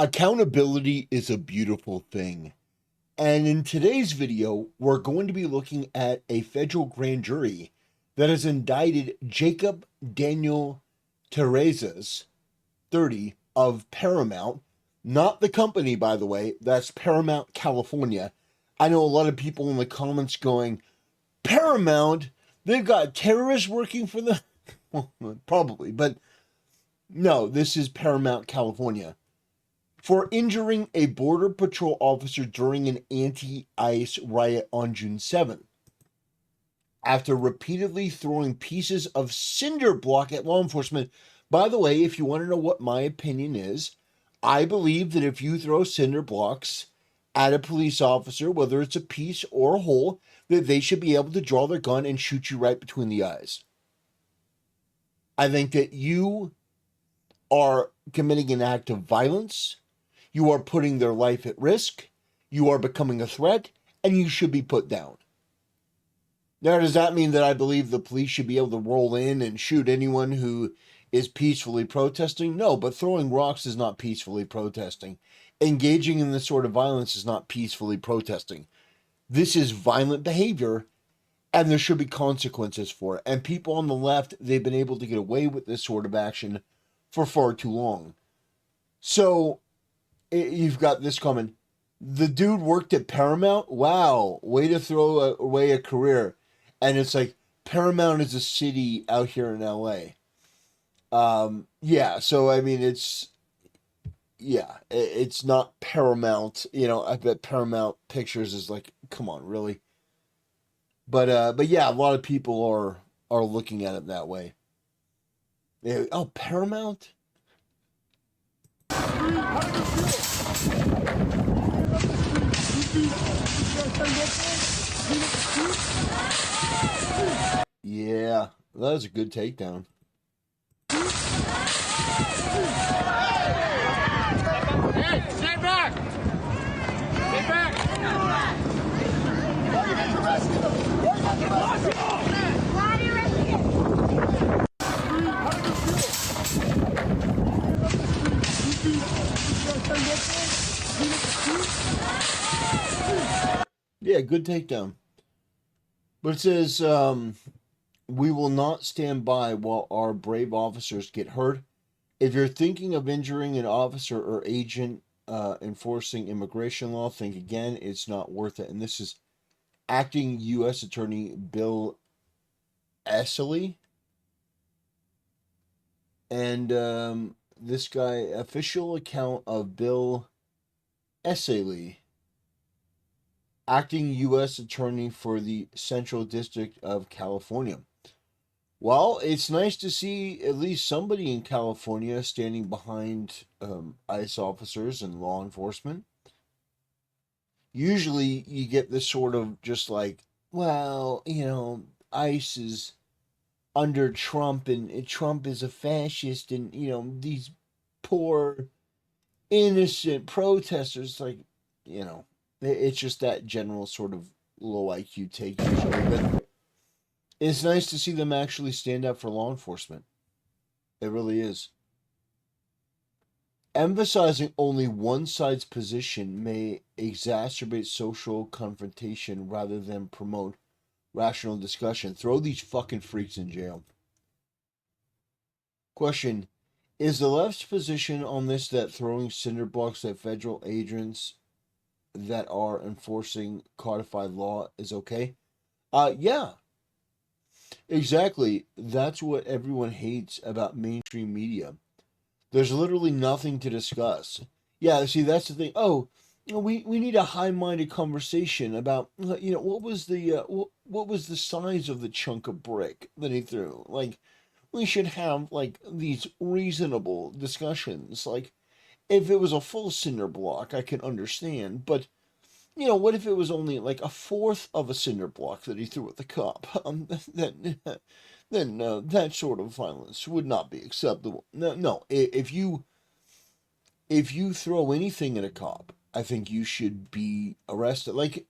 Accountability is a beautiful thing. And in today's video, we're going to be looking at a federal grand jury that has indicted Jacob Daniel Terrazas, 30, of Paramount. Not the company, by the way. That's Paramount, California. I know a lot of people in the comments going, Paramount? They've got terrorists working for them? Well, probably, but no, this is Paramount, California, for injuring a Border Patrol officer during an anti-ICE riot on June 7th. After repeatedly throwing pieces of cinder block at law enforcement. By the way, if you want to know what my opinion is, I believe that if you throw cinder blocks at a police officer, whether it's a piece or a whole, that they should be able to draw their gun and shoot you right between the eyes. I think that you are committing an act of violence. You are putting their life at risk. You are becoming a threat, and you should be put down. Now, does that mean that I believe the police should be able to roll in and shoot anyone who is peacefully protesting? No, but throwing rocks is not peacefully protesting. Engaging in this sort of violence is not peacefully protesting. This is violent behavior, and there should be consequences for it. And people on the left, they've been able to get away with this sort of action for far too long. So, you've got this comment. The dude worked at Paramount? Wow, way to throw away a career. And it's like, Paramount is a city out here in LA. Yeah, so I mean, it's not Paramount. You know, I bet Paramount Pictures is like, come on, really? But yeah, a lot of people are looking at it that way. Yeah, oh, Paramount? Yeah, that was a good takedown. Hey, stand back! Stand back! Why are you guys arresting him? Why are you arresting him? Yeah, good takedown. But it says, we will not stand by while our brave officers get hurt. If you're thinking of injuring an officer or agent enforcing immigration law, think again. It's not worth it. And this is acting U.S. Attorney Bill Esseley. And this guy, official account of Bill Esseley, acting U.S. Attorney for the Central District of California. Well, it's nice to see at least somebody in California standing behind ICE officers and law enforcement. Usually you get this sort of just like, well, you know, ICE is under Trump and Trump is a fascist and, you know, these poor innocent protesters, like, you know, it's just that general sort of low IQ take usually. But it's nice to see them actually stand up for law enforcement. It really is. Emphasizing only one side's position may exacerbate social confrontation rather than promote rational discussion. Throw these fucking freaks in jail. Question. Is the left's position on this that throwing cinder blocks at federal agents that are enforcing codified law is okay? Yeah. Exactly. That's what everyone hates about mainstream media. There's literally nothing to discuss. Yeah, see, that's the thing. Oh, we need a high-minded conversation about, you know, what was the size of the chunk of brick that he threw? Like, we should have like these reasonable discussions. Like, if it was a full cinder block, I can understand, but you know, what if it was only like a fourth of a cinder block that he threw at the cop? Then that sort of violence would not be acceptable. No, no. If you throw anything at a cop, I think you should be arrested. Like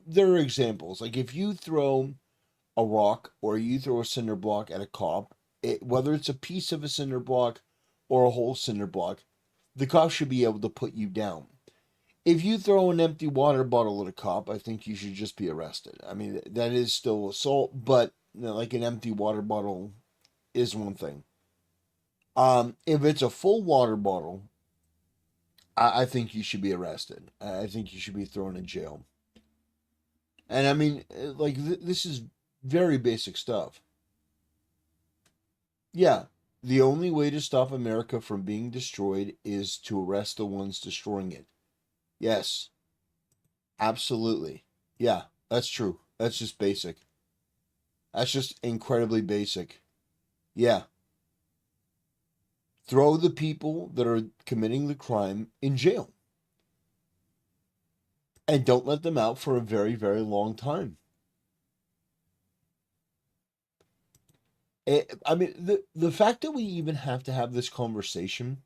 there are examples. Like if you throw a rock or you throw a cinder block at a cop, whether it's a piece of a cinder block or a whole cinder block, the cop should be able to put you down. If you throw an empty water bottle at a cop, I think you should just be arrested. I mean, that is still assault, but like an empty water bottle is one thing. If it's a full water bottle, I think you should be arrested. I think you should be thrown in jail. And I mean, this is very basic stuff. Yeah, the only way to stop America from being destroyed is to arrest the ones destroying it. Yes, absolutely. Yeah, that's true. That's just basic. That's just incredibly basic. Yeah. Throw the people that are committing the crime in jail and don't let them out for a very, very long time. I mean, the fact that we even have to have this conversation,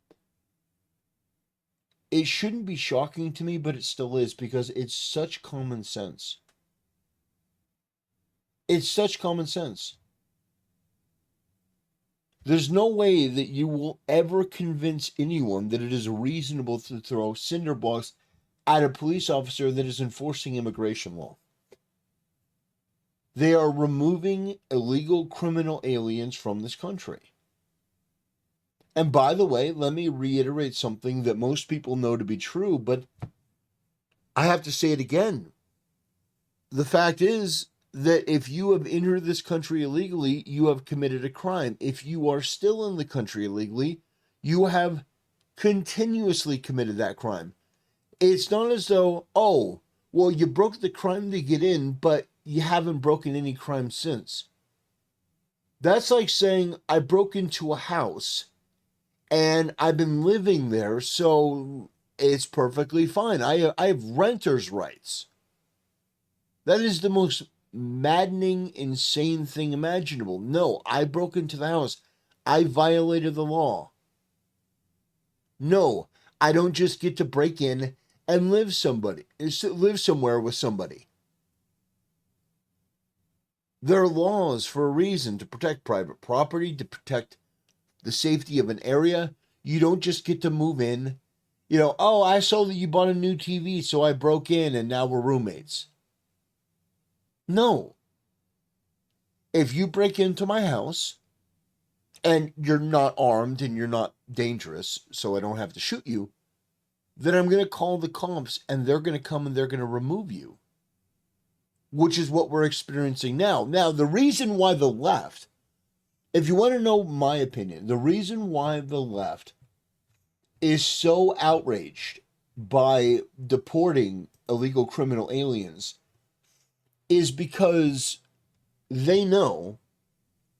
it shouldn't be shocking to me, but it still is because it's such common sense. It's such common sense. There's no way that you will ever convince anyone that it is reasonable to throw cinder blocks at a police officer that is enforcing immigration law. They are removing illegal criminal aliens from this country. And by the way, let me reiterate something that most people know to be true, but I have to say it again. The fact is that if you have entered this country illegally, you have committed a crime. If you are still in the country illegally, you have continuously committed that crime. It's not as though, oh, well, you broke the crime to get in, but you haven't broken any crime since. That's like saying I broke into a house and I've been living there, so it's perfectly fine. I have renter's rights. That is the most maddening, insane thing imaginable. No, I broke into the house. I violated the law. No, I don't just get to break in and live somewhere with somebody. There are laws for a reason to protect private property, to protect the safety of an area. You don't just get to move in. Oh, I saw that you bought a new TV, so I broke in and now we're roommates. No. If you break into my house and you're not armed and you're not dangerous, so I don't have to shoot you, then I'm going to call the cops and they're going to come and they're going to remove you, which is what we're experiencing now. Now, the reason why the left, if you want to know my opinion, the reason why the left is so outraged by deporting illegal criminal aliens is because they know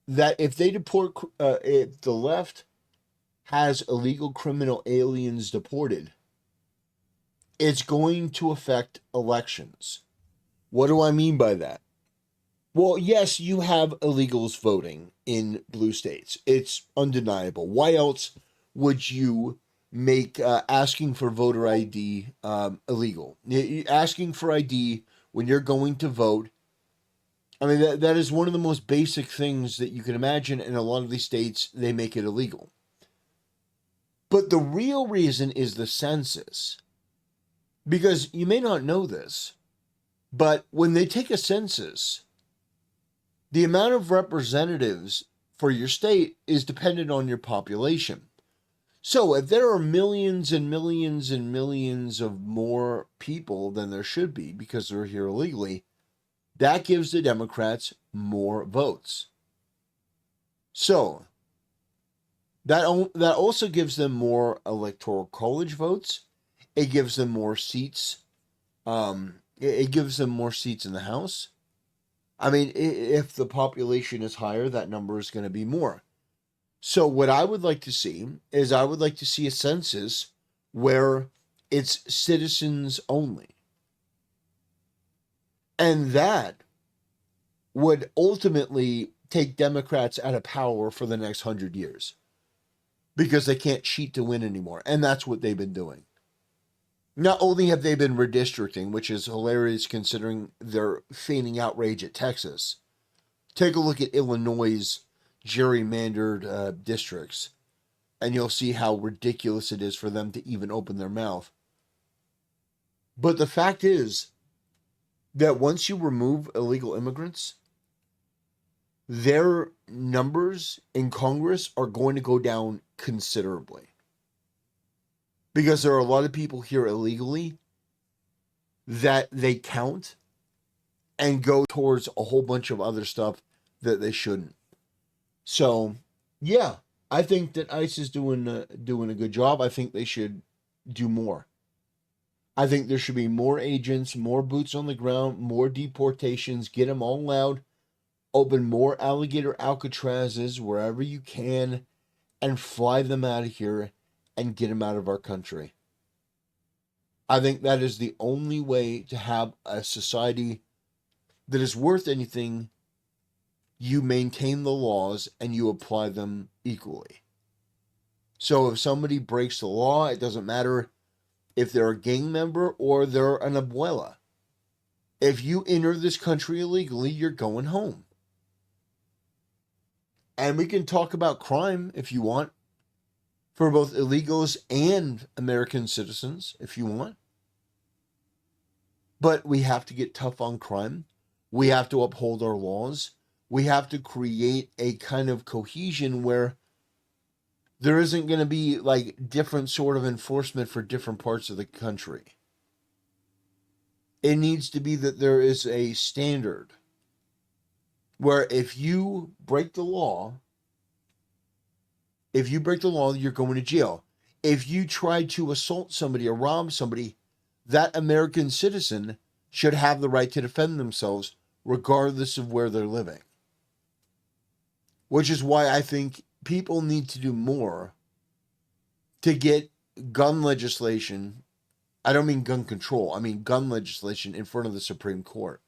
that if they deport, if the left has illegal criminal aliens deported, it's going to affect elections. What do I mean by that? Well, yes, you have illegals voting in blue states. It's undeniable. Why else would you make asking for voter ID illegal? Asking for ID when you're going to vote. I mean, that is one of the most basic things that you can imagine. In a lot of these states, they make it illegal. But the real reason is the census. Because you may not know this, but when they take a census, the amount of representatives for your state is dependent on your population. So if there are millions and millions and millions of more people than there should be because they're here illegally, that gives the Democrats more votes. So that also gives them more electoral college votes. It gives them more seats. It gives them more seats in the House. I mean, if the population is higher, that number is going to be more. So what I would like to see is I would like to see a census where it's citizens only. And that would ultimately take Democrats out of power for the next 100 years because they can't cheat to win anymore. And that's what they've been doing. Not only have they been redistricting, which is hilarious considering their feigning outrage at Texas. Take a look at Illinois' gerrymandered districts. and you'll see how ridiculous it is for them to even open their mouth. But the fact is that once you remove illegal immigrants, their numbers in Congress are going to go down considerably. Because there are a lot of people here illegally that they count and go towards a whole bunch of other stuff that they shouldn't. So, yeah, I think that ICE is doing a good job. I think they should do more. I think there should be more agents, more boots on the ground, more deportations, get them all out, open more alligator Alcatrazes wherever you can, and fly them out of here and get them out of our country. I think that is the only way to have a society that is worth anything. You maintain the laws and you apply them equally. So if somebody breaks the law, it doesn't matter if they're a gang member or they're an abuela. If you enter this country illegally, you're going home. And we can talk about crime if you want, for both illegals and American citizens if you want. But we have to get tough on crime. We have to uphold our laws. We have to create a kind of cohesion where there isn't going to be like different sort of enforcement for different parts of the country. It needs to be that there is a standard where if you break the law, you're going to jail. If you try to assault somebody or rob somebody, that American citizen should have the right to defend themselves regardless of where they're living. Which is why I think people need to do more to get gun legislation. I don't mean gun control. I mean gun legislation in front of the Supreme Court.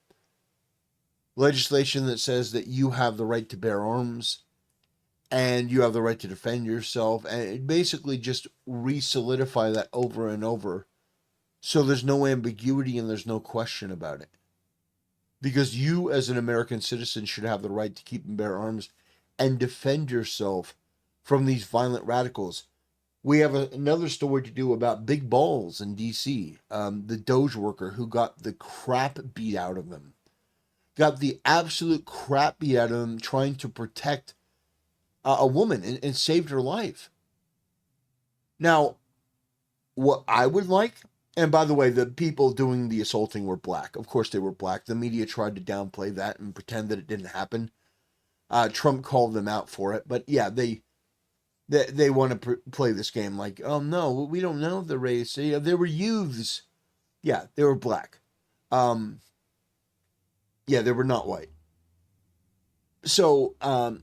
Legislation that says that you have the right to bear arms and you have the right to defend yourself, and it basically just re-solidify that over and over so there's no ambiguity and there's no question about it. Because you as an American citizen should have the right to keep and bear arms and defend yourself from these violent radicals. We have another story to do about Big Balls in D.C., the Doge worker who got the crap beat out of him. Got the absolute crap beat out of him trying to protect a woman and saved her life. Now, what I would like, and by the way, the people doing the assaulting were black. Of course they were black. The media tried to downplay that and pretend that it didn't happen. Trump called them out for it. But yeah, they want to play this game like, oh no, we don't know the race. Yeah, they were youths. Yeah, they were black. Yeah, they were not white. So,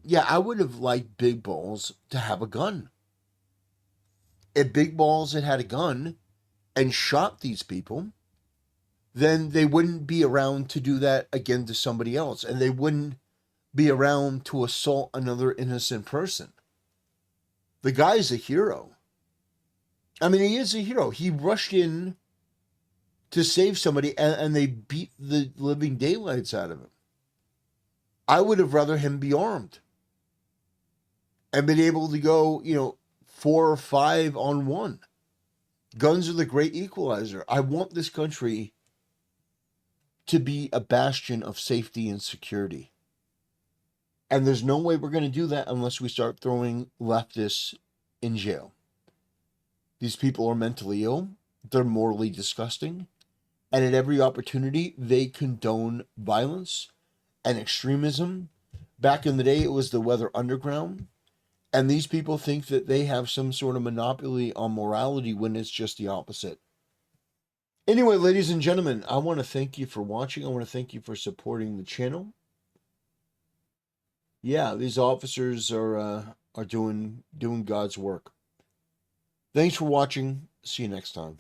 yeah, I would have liked Big Balls to have a gun. If Big Balls had had a gun and shot these people, then they wouldn't be around to do that again to somebody else. And they wouldn't be around to assault another innocent person. The guy's a hero. I mean, he is a hero. He rushed in to save somebody and they beat the living daylights out of him. I would have rather him be armed and been able to go, 4 or 5 on one. Guns are the great equalizer. I want this country to be a bastion of safety and security. And there's no way we're going to do that unless we start throwing leftists in jail. These people are mentally ill. They're morally disgusting. And at every opportunity, they condone violence and extremism. Back in the day, it was the Weather Underground. And these people think that they have some sort of monopoly on morality when it's just the opposite. Anyway, ladies and gentlemen, I want to thank you for watching. I want to thank you for supporting the channel. Yeah, these officers are doing God's work. Thanks for watching. See you next time.